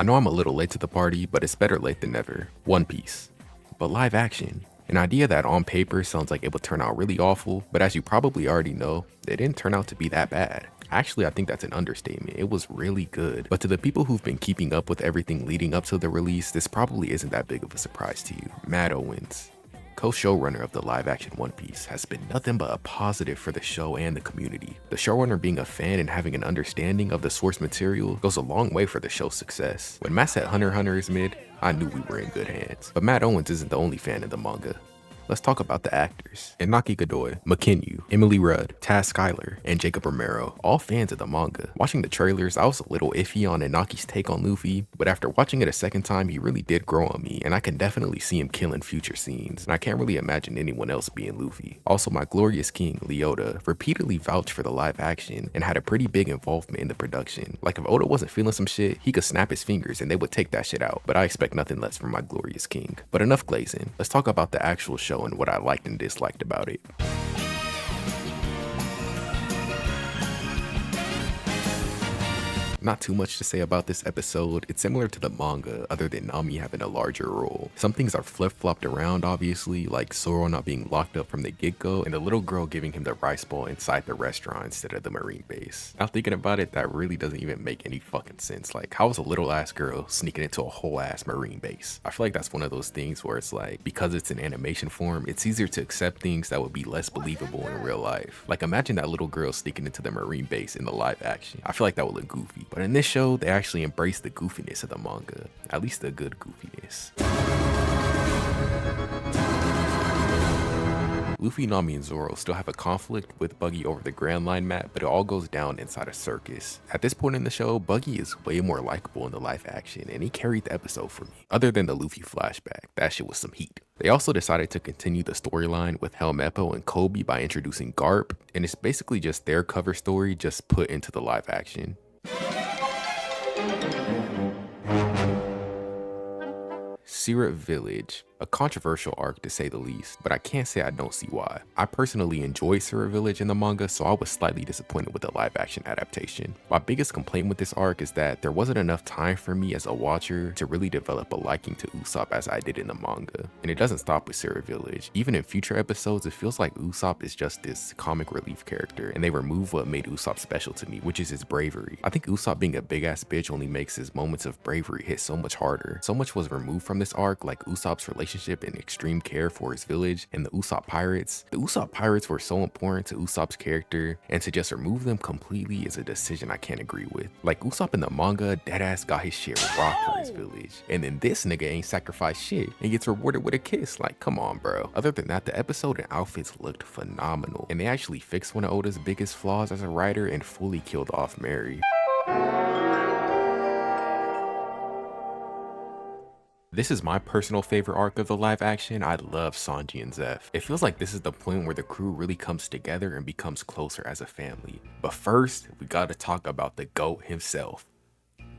I know I'm a little late to the party, but it's better late than never. One Piece. But live action. An idea that on paper sounds like it would turn out really awful, but as you probably already know, it didn't turn out to be that bad. Actually, I think that's an understatement. It was really good. But to the people who've been keeping up with everything leading up to the release, this probably isn't that big of a surprise to you. Matt Owens, co-showrunner of the live-action One Piece, has been nothing but a positive for the show and the community. The showrunner being a fan and having an understanding of the source material goes a long way for the show's success. When Matt said Hunter x Hunter is mid, I knew we were in good hands. But Matt Owens isn't the only fan of the manga. Let's talk about the actors. Inaki Godoy, McKinyu, Emily Rudd, Taz Schuyler, and Jacob Romero, all fans of the manga. Watching the trailers, I was a little iffy on Inaki's take on Luffy, but after watching it a second time, he really did grow on me, and I can definitely see him killing future scenes, and I can't really imagine anyone else being Luffy. Also, my glorious king, Leota, repeatedly vouched for the live action and had a pretty big involvement in the production. Like if Oda wasn't feeling some shit, he could snap his fingers and they would take that shit out, but I expect nothing less from my glorious king. But enough glazing, let's talk about the actual show and what I liked and disliked about it. Not too much to say about this episode. It's similar to the manga, other than Nami having a larger role. Some things are flip-flopped around, obviously, like Zoro not being locked up from the get-go, and the little girl giving him the rice bowl inside the restaurant instead of the marine base. Now thinking about it, that really doesn't even make any fucking sense. Like, how is a little ass girl sneaking into a whole ass marine base? I feel like that's one of those things where it's like, because it's an animation form, it's easier to accept things that would be less believable in real life. Like, imagine that little girl sneaking into the marine base in the live action. I feel like that would look goofy. But in this show, they actually embrace the goofiness of the manga, at least the good goofiness. Luffy, Nami, and Zoro still have a conflict with Buggy over the Grand Line map, but it all goes down inside a circus. At this point in the show, Buggy is way more likable in the live action, and he carried the episode for me. Other than the Luffy flashback, that shit was some heat. They also decided to continue the storyline with Helmeppo and Kobe by introducing Garp, and it's basically just their cover story just put into the live action. Syrup Village, a controversial arc to say the least, but I can't say I don't see why. I personally enjoy Syrup Village in the manga, so I was slightly disappointed with the live action adaptation. My biggest complaint with this arc is that there wasn't enough time for me as a watcher to really develop a liking to Usopp as I did in the manga. And it doesn't stop with Syrup Village. Even in future episodes, it feels like Usopp is just this comic relief character, and they remove what made Usopp special to me, which is his bravery. I think Usopp being a big ass bitch only makes his moments of bravery hit so much harder. So much was removed from this arc, like Usopp's relationship and extreme care for his village and the Usopp Pirates. The Usopp Pirates were so important to Usopp's character, and to just remove them completely is a decision I can't agree with. Like Usopp in the manga, deadass got his shit rocked for his village, and then this nigga ain't sacrificed shit and gets rewarded with a kiss. Like, come on, bro. Other than that, the episode and outfits looked phenomenal, and they actually fixed one of Oda's biggest flaws as a writer and fully killed off Mary. This is my personal favorite arc of the live action. I love Sanji and Zeph. It feels like this is the point where the crew really comes together and becomes closer as a family. But first, we gotta talk about the GOAT himself,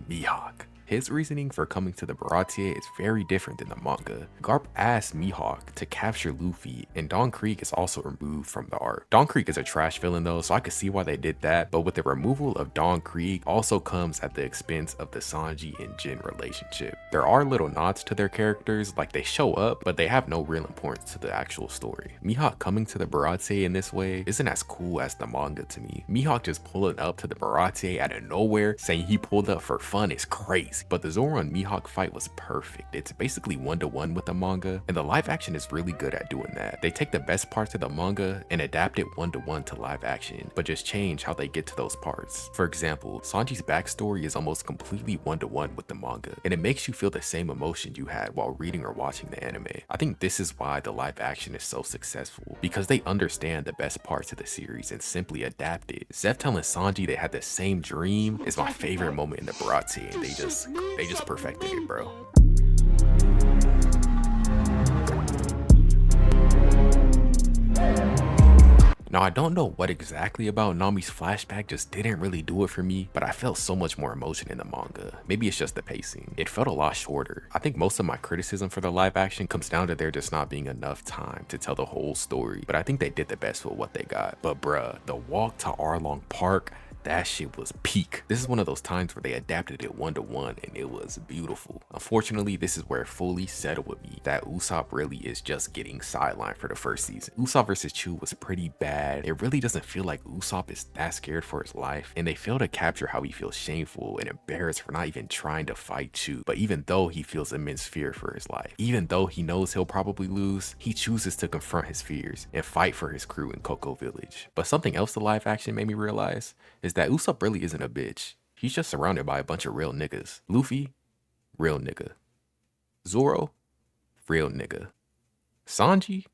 Mihawk. His reasoning for coming to the Baratie is very different than the manga. Garp asked Mihawk to capture Luffy, and Don Krieg is also removed from the arc. Don Krieg is a trash villain though, so I could see why they did that, but with the removal of Don Krieg also comes at the expense of the Sanji and Jin relationship. There are little nods to their characters, like they show up, but they have no real importance to the actual story. Mihawk coming to the Baratie in this way isn't as cool as the manga to me. Mihawk just pulling up to the Baratie out of nowhere, saying he pulled up for fun is crazy. But the Zoro and Mihawk fight was perfect. It's basically 1-to-1 with the manga, and the live action is really good at doing that. They take the best parts of the manga and adapt it 1-to-1 to live action, but just change how they get to those parts. For example, Sanji's backstory is almost completely 1-to-1 with the manga, and it makes you feel the same emotion you had while reading or watching the anime. I think this is why the live action is so successful, because they understand the best parts of the series and simply adapt it. Zeph telling Sanji they had the same dream is my favorite moment in the Baratie, and they just perfected it, bro. Now, I don't know what exactly about Nami's flashback just didn't really do it for me, but I felt so much more emotion in the manga. Maybe it's just the pacing. It felt a lot shorter. I think most of my criticism for the live action comes down to there just not being enough time to tell the whole story, but I think they did the best with what they got. But bruh, the walk to Arlong Park, That shit was peak. This is one of those times where they adapted it 1-to-1 and it was beautiful. Unfortunately, this is where it fully settled with me that Usopp really is just getting sidelined for the first season. Usopp versus Chu was pretty bad. It really doesn't feel like Usopp is that scared for his life, and they fail to capture how he feels shameful and embarrassed for not even trying to fight Chu. But even though he feels immense fear for his life, even though he knows he'll probably lose, he chooses to confront his fears and fight for his crew in Cocoa Village. But something else the live action made me realize is that Usopp really isn't a bitch. He's just surrounded by a bunch of real niggas. Luffy, real nigga. Zoro, real nigga. Sanji,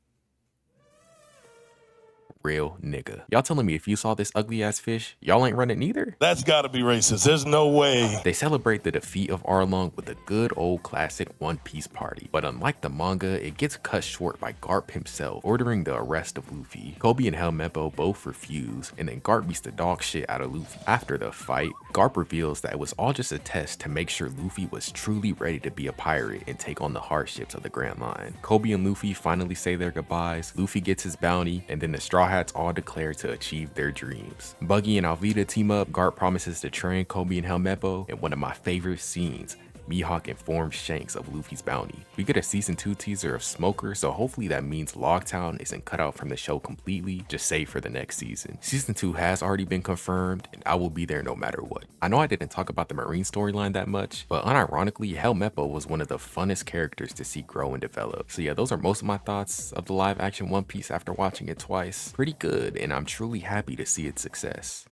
real nigga. Y'all telling me if you saw this ugly ass fish, y'all ain't running either? That's gotta be racist. There's no way. They celebrate the defeat of Arlong with a good old classic One Piece party. But unlike the manga, it gets cut short by Garp himself ordering the arrest of Luffy. Kobe and Helmeppo both refuse, and then Garp beats the dog shit out of Luffy. After the fight, Garp reveals that it was all just a test to make sure Luffy was truly ready to be a pirate and take on the hardships of the Grand Line. Kobe and Luffy finally say their goodbyes, Luffy gets his bounty, and then the Straw Hats all declare to achieve their dreams. Buggy and Alvida team up, Garp promises to train Kobe and Helmeppo, and one of my favorite scenes, Mihawk informs Shanks of Luffy's bounty. We get a season 2 teaser of Smoker, so hopefully that means Logtown isn't cut out from the show completely, just save for the next season. Season 2 has already been confirmed, and I will be there no matter what. I know I didn't talk about the Marine storyline that much, but unironically, Helmeppo was one of the funnest characters to see grow and develop. So yeah, those are most of my thoughts of the live action One Piece after watching it twice. Pretty good, and I'm truly happy to see its success.